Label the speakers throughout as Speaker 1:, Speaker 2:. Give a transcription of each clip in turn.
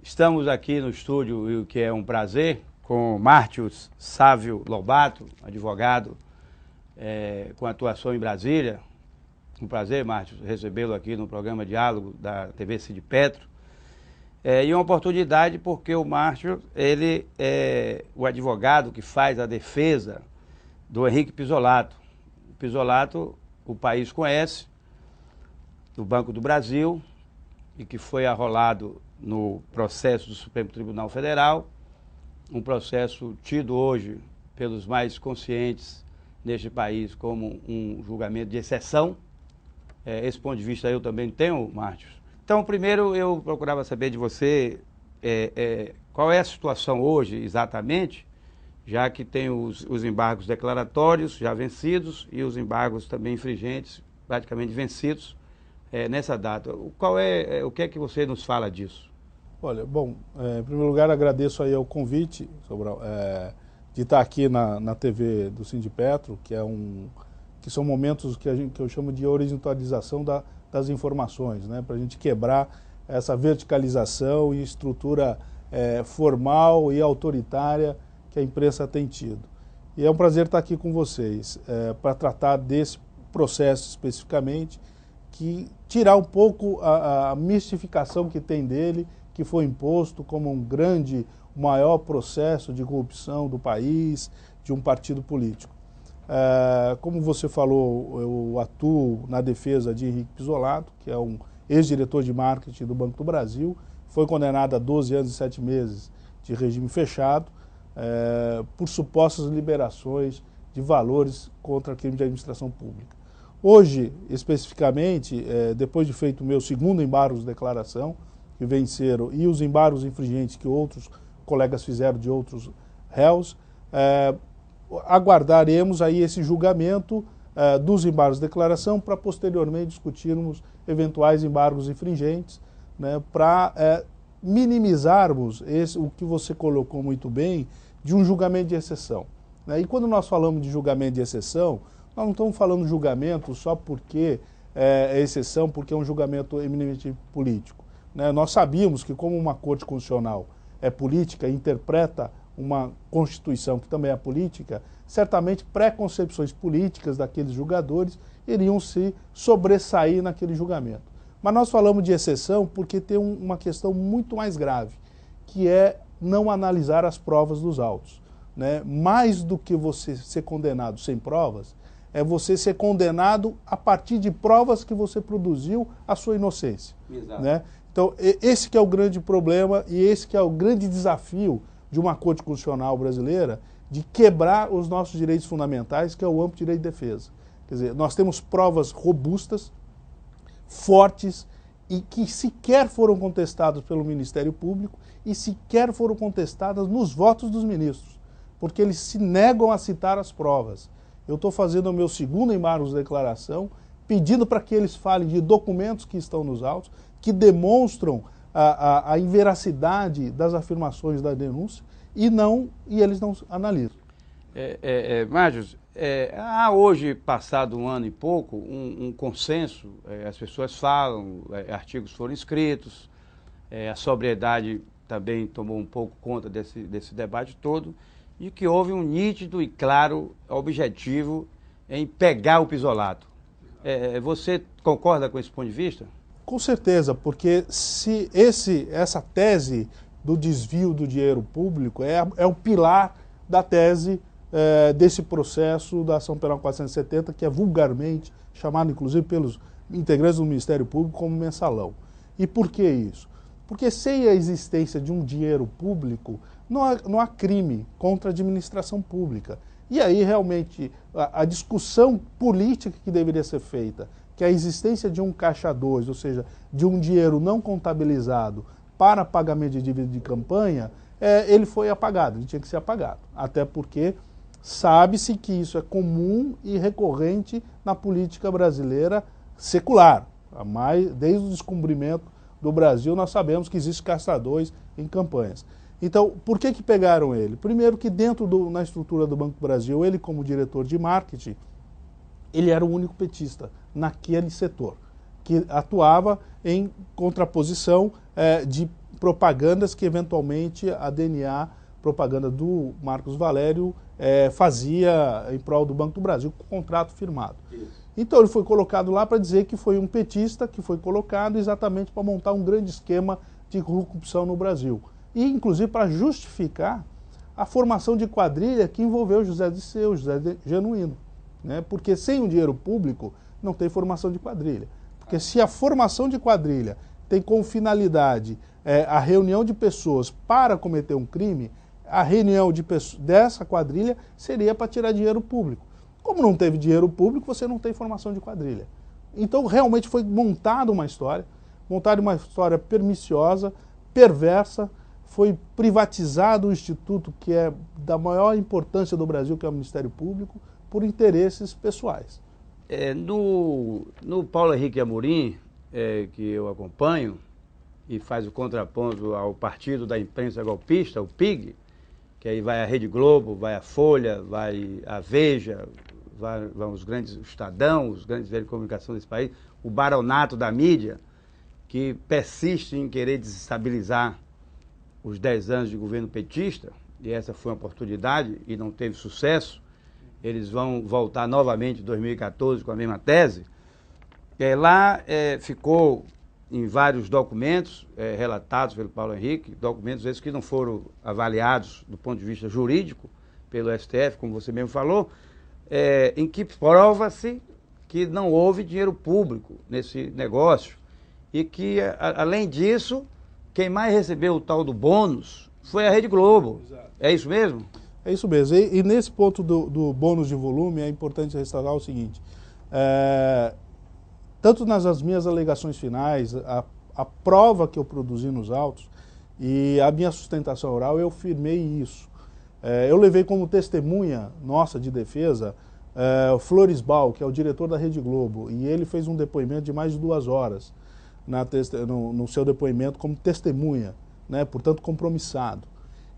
Speaker 1: Estamos aqui no estúdio, o que é um prazer, com Mártios Sávio Lobato, advogado com atuação em Brasília. Um prazer, Mártios, recebê-lo aqui no programa Diálogo da TV Cid Petro. E uma oportunidade porque o Mártios, ele é o advogado que faz a defesa do Henrique Pizzolatto. O Pizzolatto, o país conhece, do Banco do Brasil, e que foi arrolado no processo do Supremo Tribunal Federal, um processo tido hoje pelos mais conscientes neste país como um julgamento de exceção. Esse ponto de vista eu também tenho, Mártios. Então, primeiro eu procurava saber de você qual é a situação hoje exatamente, já que tem os embargos declaratórios já vencidos e os embargos também infringentes praticamente vencidos nessa data. O que é que você nos fala disso?
Speaker 2: Olha, bom, em primeiro lugar agradeço aí o convite de estar aqui na TV do Cid Petro, que são momentos que eu chamo de horizontalização das informações, né, para a gente quebrar essa verticalização e estrutura formal e autoritária que a imprensa tem tido. E é um prazer estar aqui com vocês para tratar desse processo especificamente, que tirar um pouco a mistificação que tem dele, que foi imposto como o maior processo de corrupção do país, de um partido político. Como você falou, eu atuo na defesa de Henrique Pizzolatto, que é um ex-diretor de marketing do Banco do Brasil, foi condenado a 12 anos e 7 meses de regime fechado, por supostas liberações de valores contra crime de administração pública. Hoje, especificamente, depois de feito o meu segundo embargo de declaração, que venceram, e os embargos infringentes que outros colegas fizeram de outros réus, aguardaremos aí esse julgamento dos embargos de declaração para posteriormente discutirmos eventuais embargos infringentes, né, para minimizarmos o que você colocou muito bem, de um julgamento de exceção. Né? E quando nós falamos de julgamento de exceção, nós não estamos falando de julgamento só porque é exceção, porque é um julgamento eminentemente político. Né? Nós sabíamos que como uma corte constitucional é política, interpreta uma Constituição que também é política, certamente preconcepções políticas daqueles julgadores iriam se sobressair naquele julgamento. Mas nós falamos de exceção porque tem uma questão muito mais grave, que é não analisar as provas dos autos. Né? Mais do que você ser condenado sem provas, é você ser condenado a partir de provas que você produziu a sua inocência. Exato. Né? Então, esse que é o grande problema e esse que é o grande desafio de uma Corte Constitucional brasileira, de quebrar os nossos direitos fundamentais, que é o amplo direito de defesa. Quer dizer, nós temos provas robustas, fortes, e que sequer foram contestadas pelo Ministério Público e sequer foram contestadas nos votos dos ministros, porque eles se negam a citar as provas. Eu estou fazendo o meu segundo embargo de declaração, pedindo para que eles falem de documentos que estão nos autos, que demonstram a inveracidade das afirmações da denúncia, e eles não analisam.
Speaker 1: Mártios, há hoje, passado um ano e pouco, um consenso, as pessoas falam, artigos foram escritos, a sobriedade também tomou um pouco conta desse debate todo, e que houve um nítido e claro objetivo em pegar o Pizzolatto. Você concorda com esse ponto de vista?
Speaker 2: Com certeza, porque se essa tese do desvio do dinheiro público é o pilar da tese desse processo da Ação Penal 470, que é vulgarmente chamado, inclusive, pelos integrantes do Ministério Público como mensalão. E por que isso? Porque sem a existência de um dinheiro público, não há crime contra a administração pública. E aí, realmente, a discussão política que deveria ser feita, que a existência de um caixa 2, ou seja, de um dinheiro não contabilizado para pagamento de dívida de campanha, ele foi apagado, ele tinha que ser apagado. Até porque sabe-se que isso é comum e recorrente na política brasileira secular. Desde o descobrimento do Brasil, nós sabemos que existe caixa 2 em campanhas. Então, por que pegaram ele? Primeiro que na estrutura do Banco do Brasil, ele como diretor de marketing, ele era o único petista naquele setor, que atuava em contraposição de propagandas que eventualmente a DNA, propaganda do Marcos Valério, fazia em prol do Banco do Brasil, com o contrato firmado. Isso. Então ele foi colocado lá para dizer que foi um petista que foi colocado exatamente para montar um grande esquema de corrupção no Brasil. E inclusive para justificar a formação de quadrilha que envolveu José Disseu, José Genuíno. Né? Porque sem o dinheiro público não tem formação de quadrilha. Porque se a formação de quadrilha tem como finalidade a reunião de pessoas para cometer um crime, a reunião dessa quadrilha seria para tirar dinheiro público. Como não teve dinheiro público, você não tem formação de quadrilha. Então, realmente foi montada uma história perniciosa, perversa, foi privatizado o instituto que é da maior importância do Brasil, que é o Ministério Público, por interesses pessoais.
Speaker 1: No Paulo Henrique Amorim, que eu acompanho, e faz o contraponto ao Partido da Imprensa Golpista, o PIG, que aí vai a Rede Globo, vai a Folha, vai a Veja, vão os grandes, o Estadão, os grandes veículos de comunicação desse país, o baronato da mídia, que persiste em querer desestabilizar os 10 anos de governo petista, e essa foi uma oportunidade e não teve sucesso. Eles vão voltar novamente em 2014 com a mesma tese. Lá ficou em vários documentos relatados pelo Paulo Henrique, documentos esses que não foram avaliados do ponto de vista jurídico pelo STF, como você mesmo falou, em que prova-se que não houve dinheiro público nesse negócio e que, além disso, quem mais recebeu o tal do bônus foi a Rede Globo. Exato. É isso mesmo?
Speaker 2: É isso mesmo. E nesse ponto do bônus de volume é importante ressaltar o seguinte, tanto nas minhas alegações finais, a prova que eu produzi nos autos e a minha sustentação oral, eu firmei isso. Eu levei como testemunha nossa de defesa o Floresbal, que é o diretor da Rede Globo, e ele fez um depoimento de mais de 2 horas no seu depoimento como testemunha, né, portanto compromissado.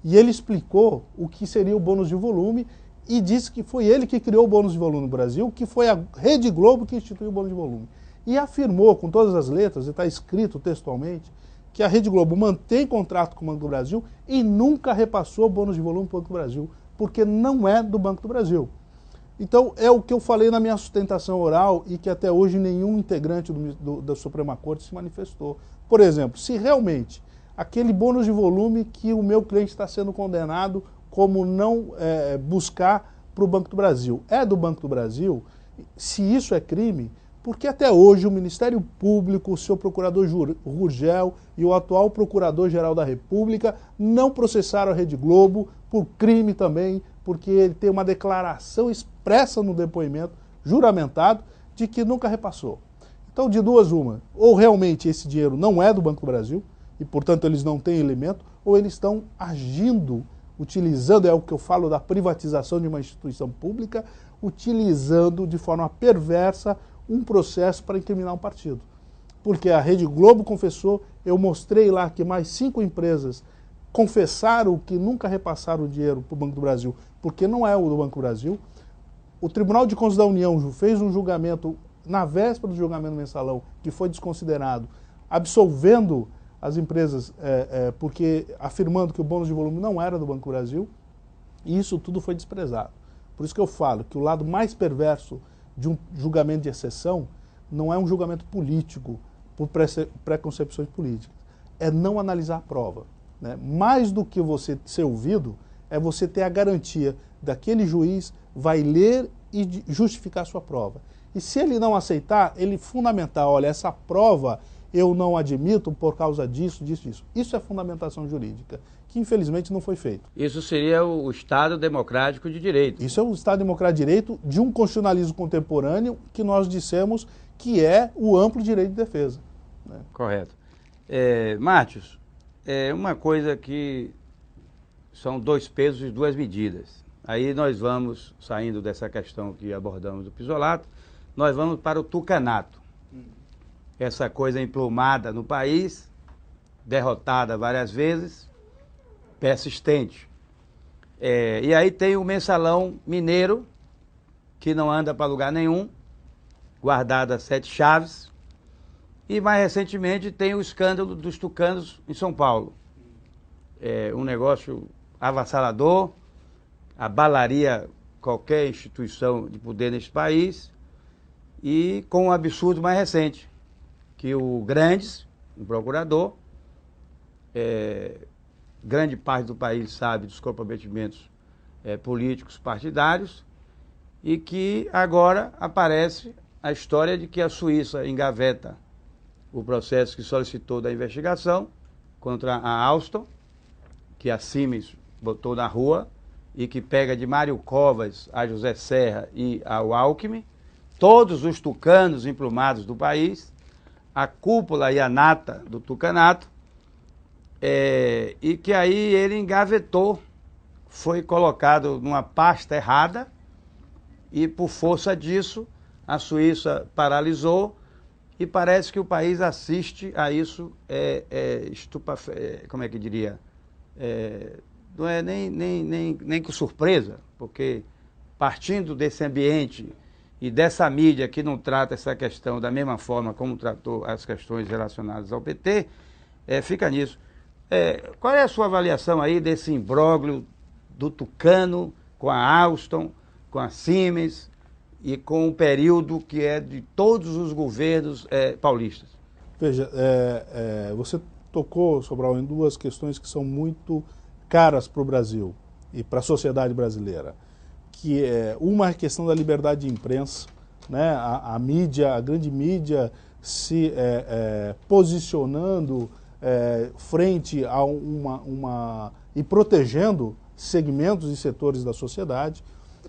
Speaker 2: E ele explicou o que seria o bônus de volume e disse que foi ele que criou o bônus de volume no Brasil, que foi a Rede Globo que instituiu o bônus de volume. E afirmou com todas as letras, e está escrito textualmente, que a Rede Globo mantém contrato com o Banco do Brasil e nunca repassou o bônus de volume para o Banco do Brasil, porque não é do Banco do Brasil. Então, é o que eu falei na minha sustentação oral e que até hoje nenhum integrante da Suprema Corte se manifestou. Por exemplo, se realmente aquele bônus de volume que o meu cliente está sendo condenado como não buscar para o Banco do Brasil é do Banco do Brasil, se isso é crime, porque até hoje o Ministério Público, o seu procurador Rugel e o atual Procurador-Geral da República não processaram a Rede Globo por crime também, porque ele tem uma declaração expressa no depoimento, juramentado, de que nunca repassou. Então, de duas uma, ou realmente esse dinheiro não é do Banco do Brasil, e portanto eles não têm elemento, ou eles estão agindo, utilizando, é o que eu falo da privatização de uma instituição pública, utilizando de forma perversa um processo para incriminar um partido. Porque a Rede Globo confessou, eu mostrei lá que mais 5 empresas confessaram que nunca repassaram o dinheiro para o Banco do Brasil, porque não é o do Banco do Brasil. O Tribunal de Contas da União fez um julgamento na véspera do julgamento do mensalão, que foi desconsiderado, absolvendo as empresas, porque afirmando que o bônus de volume não era do Banco do Brasil, e isso tudo foi desprezado. Por isso que eu falo que o lado mais perverso de um julgamento de exceção não é um julgamento político, por preconcepções políticas, é não analisar a prova. Né? Mais do que você ser ouvido, é você ter a garantia daquele juiz vai ler e justificar a sua prova. E se ele não aceitar, ele fundamentar, olha, essa prova eu não admito por causa disso, disso, disso. Isso é fundamentação jurídica, que infelizmente não foi feito.
Speaker 1: Isso seria o Estado Democrático de Direito.
Speaker 2: Isso é o Estado Democrático de Direito de um constitucionalismo contemporâneo que nós dissemos que é o amplo direito de defesa. Né?
Speaker 1: Correto. Mártios, uma coisa que são 2 pesos e 2 medidas. Aí nós vamos, saindo dessa questão que abordamos do Pisolato, nós vamos para o tucanato. Essa coisa emplumada no país, derrotada várias vezes, persistente. E aí tem o mensalão mineiro, que não anda para lugar nenhum, guardado a 7 chaves, e mais recentemente tem o escândalo dos tucanos em São Paulo. um negócio avassalador, abalaria qualquer instituição de poder nesse país, e com um absurdo mais recente, que o Grandes, um procurador, grande parte do país sabe dos comprometimentos políticos partidários, e que agora aparece a história de que a Suíça engaveta o processo que solicitou da investigação contra a Alstom, que a Siemens botou na rua, e que pega de Mário Covas a José Serra e ao Alckmin, todos os tucanos emplumados do país, a cúpula e a nata do tucanato, e que aí ele engavetou, foi colocado numa pasta errada, e por força disso a Suíça paralisou, e parece que o país assiste a isso como é que diria? Não é nem com surpresa, porque partindo desse ambiente e dessa mídia que não trata essa questão da mesma forma como tratou as questões relacionadas ao PT, fica nisso. Qual é a sua avaliação aí desse imbróglio do tucano com a Alstom, com a Siemens e com o período que é de todos os governos paulistas?
Speaker 2: Veja, você tocou, Sobral, em duas questões que são muito caras para o Brasil e para a sociedade brasileira, que é uma a questão da liberdade de imprensa, né? A mídia, a grande mídia se posicionando frente a e protegendo segmentos e setores da sociedade,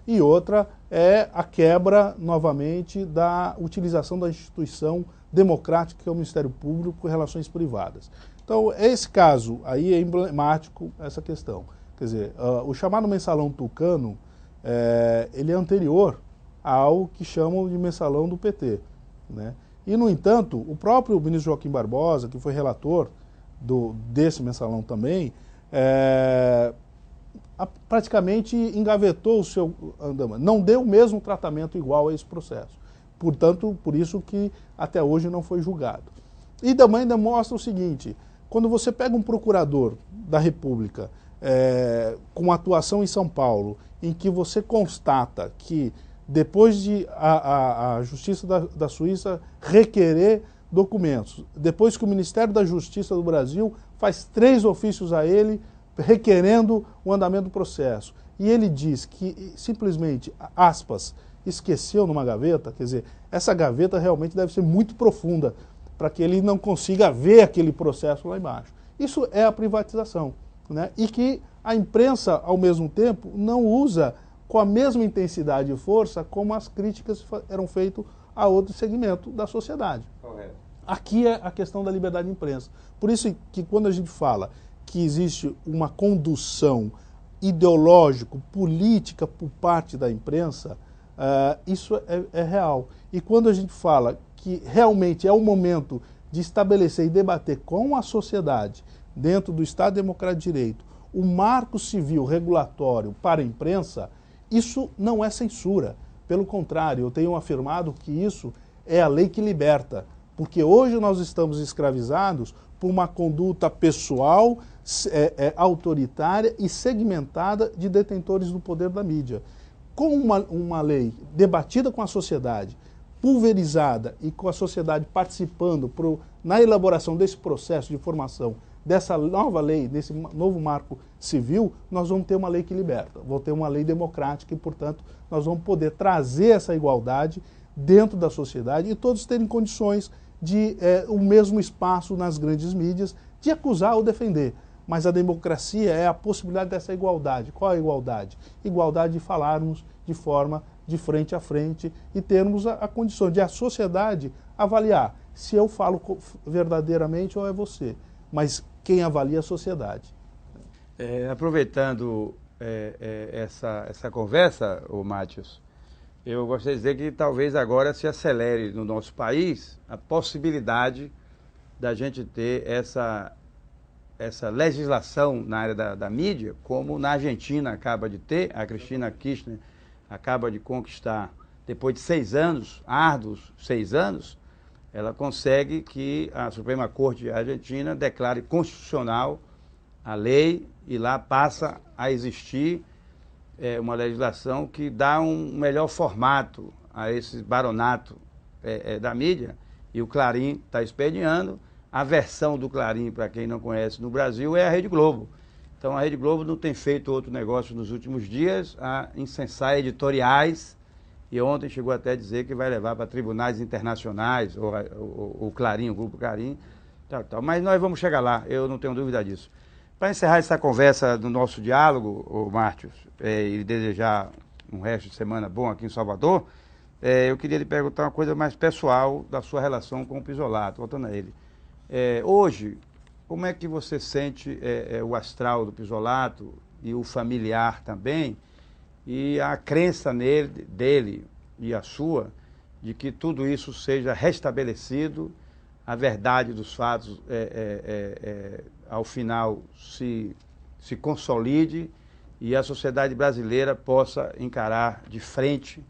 Speaker 2: e outra é a quebra, novamente, da utilização da instituição democrática que é o Ministério Público com relações privadas. Então, esse caso aí é emblemático, essa questão. Quer dizer, o chamado mensalão tucano, ele é anterior ao que chamam de mensalão do PT, né? E, no entanto, o próprio ministro Joaquim Barbosa, que foi relator desse mensalão também, praticamente engavetou o seu andamento, não deu o mesmo tratamento igual a esse processo. Portanto, por isso que até hoje não foi julgado. E também demonstra o seguinte: quando você pega um procurador da República com atuação em São Paulo, em que você constata que depois de a Justiça da Suíça requerer documentos, depois que o Ministério da Justiça do Brasil faz 3 ofícios a ele requerendo o andamento do processo, e ele diz que simplesmente, aspas, esqueceu numa gaveta, quer dizer, essa gaveta realmente deve ser muito profunda para que ele não consiga ver aquele processo lá embaixo. Isso é a privatização, né? E que a imprensa, ao mesmo tempo, não usa com a mesma intensidade e força como as críticas eram feitas a outro segmento da sociedade.
Speaker 1: Correto.
Speaker 2: Aqui é a questão da liberdade de imprensa. Por isso que quando a gente fala que existe uma condução ideológico-política por parte da imprensa, isso é real. E quando a gente fala que realmente é o momento de estabelecer e debater com a sociedade, dentro do Estado Democrático de Direito, o marco civil regulatório para a imprensa, isso não é censura. Pelo contrário, eu tenho afirmado que isso é a lei que liberta. Porque hoje nós estamos escravizados por uma conduta pessoal, autoritária e segmentada de detentores do poder da mídia. Com uma lei debatida com a sociedade, pulverizada e com a sociedade participando na elaboração desse processo de formação dessa nova lei, desse novo marco civil, nós vamos ter uma lei que liberta, vamos ter uma lei democrática e, portanto, nós vamos poder trazer essa igualdade dentro da sociedade e todos terem condições de o mesmo espaço nas grandes mídias de acusar ou defender. Mas a democracia é a possibilidade dessa igualdade. Qual é a igualdade? Igualdade de falarmos de forma de frente a frente e termos a condição de a sociedade avaliar se eu falo verdadeiramente ou é você. Mas quem avalia é a sociedade.
Speaker 1: Aproveitando essa conversa, Matius, eu gostaria de dizer que talvez agora se acelere no nosso país a possibilidade da gente ter essa legislação na área da mídia, como na Argentina acaba de ter, a Cristina Kirchner acaba de conquistar, depois de 6 anos, árduos 6 anos, ela consegue que a Suprema Corte Argentina declare constitucional a lei e lá passa a existir uma legislação que dá um melhor formato a esse baronato da mídia, e o Clarim está expediando. A versão do Clarim, para quem não conhece no Brasil, é a Rede Globo. Então a Rede Globo não tem feito outro negócio nos últimos dias a incensar editoriais, e ontem chegou até a dizer que vai levar para tribunais internacionais, o Clarim, o Grupo Clarim, tal. Mas nós vamos chegar lá, eu não tenho dúvida disso. Para encerrar essa conversa do nosso diálogo, Márcio, e desejar um resto de semana bom aqui em Salvador, eu queria lhe perguntar uma coisa mais pessoal da sua relação com o Pisolato, voltando a ele. Hoje, como é que você sente o astral do Pisolato e o familiar também, e a crença dele e a sua, de que tudo isso seja restabelecido, a verdade dos fatos ao final se consolide e a sociedade brasileira possa encarar de frente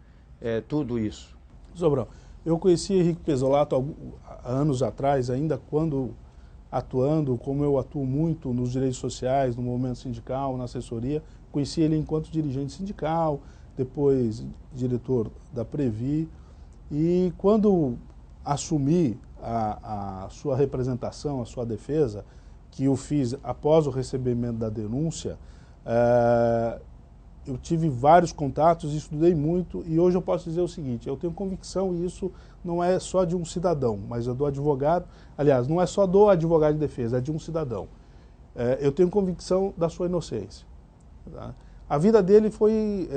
Speaker 1: tudo isso?
Speaker 2: Sobrão, eu conheci Henrique Pisolato há anos atrás, ainda quando atuando, como eu atuo muito nos direitos sociais, no movimento sindical, na assessoria. Conheci ele enquanto dirigente sindical, depois diretor da Previ, e quando assumi a sua representação, a sua defesa, que eu fiz após o recebimento da denúncia, eu tive vários contatos, estudei muito, e hoje eu posso dizer o seguinte: eu tenho convicção, e isso não é só de um cidadão, mas é do advogado. Aliás, não é só do advogado de defesa, é de um cidadão. Eu tenho convicção da sua inocência. Tá? A vida dele foi...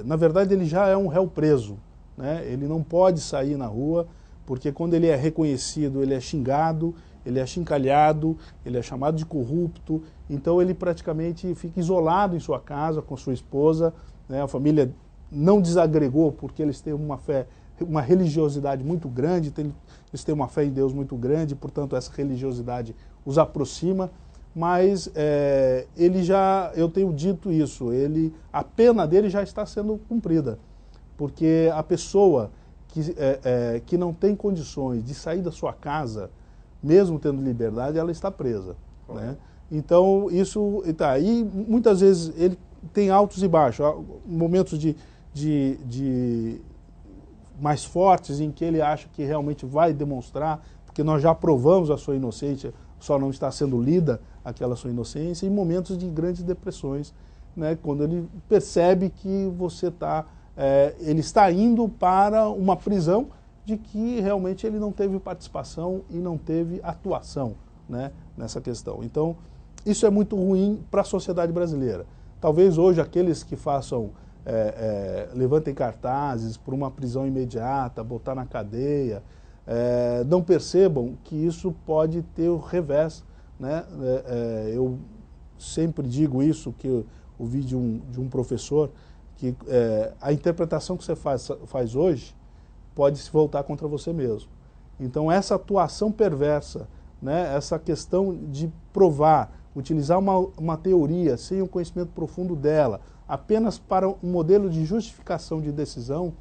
Speaker 2: na verdade, ele já é um réu preso, né? Ele não pode sair na rua, porque quando ele é reconhecido, ele é xingado, ele é achincalhado, ele é chamado de corrupto. Então ele praticamente fica isolado em sua casa com sua esposa, né? A família não desagregou porque eles têm uma fé, uma religiosidade muito grande, eles têm uma fé em Deus muito grande, portanto essa religiosidade os aproxima. Mas eu tenho dito isso, a pena dele já está sendo cumprida, porque a pessoa que não tem condições de sair da sua casa, mesmo tendo liberdade, ela está presa, né? Então, isso está aí. Muitas vezes ele tem altos e baixos, momentos de mais fortes em que ele acha que realmente vai demonstrar, porque nós já provamos a sua inocência, só não está sendo lida aquela sua inocência, e momentos de grandes depressões, né, quando ele percebe que ele está indo para uma prisão de que realmente ele não teve participação e não teve atuação, né, nessa questão. Então, isso é muito ruim para a sociedade brasileira. Talvez hoje aqueles que levantem cartazes por uma prisão imediata, botar na cadeia, não percebam que isso pode ter o revés, né? Eu sempre digo isso, que eu ouvi de um professor, que a interpretação que você faz hoje pode se voltar contra você mesmo. Então essa atuação perversa, né, essa questão de provar, utilizar uma teoria sem o conhecimento profundo dela, apenas para um modelo de justificação de decisão,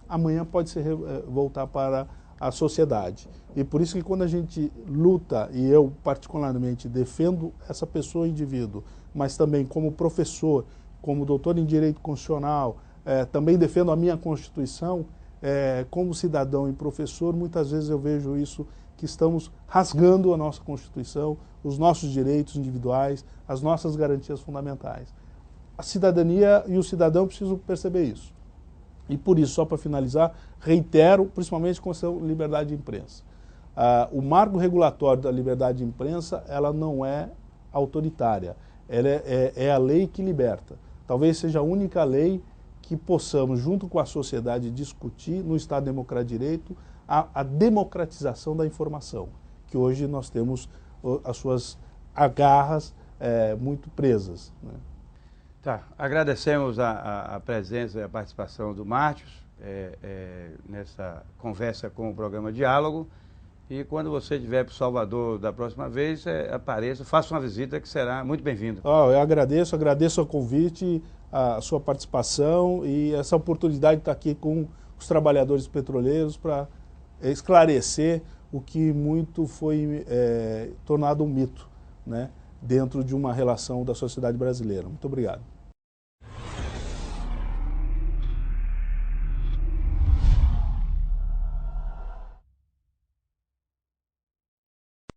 Speaker 2: amanhã pode se voltar para a sociedade. E por isso que quando a gente luta, e eu particularmente defendo essa pessoa, indivíduo, mas também como professor, como doutor em Direito Constitucional, também defendo a minha Constituição, como cidadão e professor, muitas vezes eu vejo isso, que estamos rasgando a nossa Constituição, os nossos direitos individuais, as nossas garantias fundamentais. A cidadania e o cidadão precisam perceber isso. E por isso, só para finalizar, reitero, principalmente com a liberdade de imprensa. O marco regulatório da liberdade de imprensa, ela não é autoritária, ela é a lei que liberta. Talvez seja a única lei que possamos, junto com a sociedade, discutir no Estado Democrático de Direito a democratização da informação, que hoje nós temos as suas agarras muito presas, né?
Speaker 1: Tá, agradecemos a presença e a participação do Márcio nessa conversa com o programa Diálogo, e quando você estiver para o Salvador da próxima vez, apareça, faça uma visita que será muito bem-vindo.
Speaker 2: Eu agradeço o convite, a sua participação e essa oportunidade de estar aqui com os trabalhadores petroleiros para esclarecer o que muito foi tornado um mito, né? dentro de uma relação da sociedade brasileira. Muito obrigado.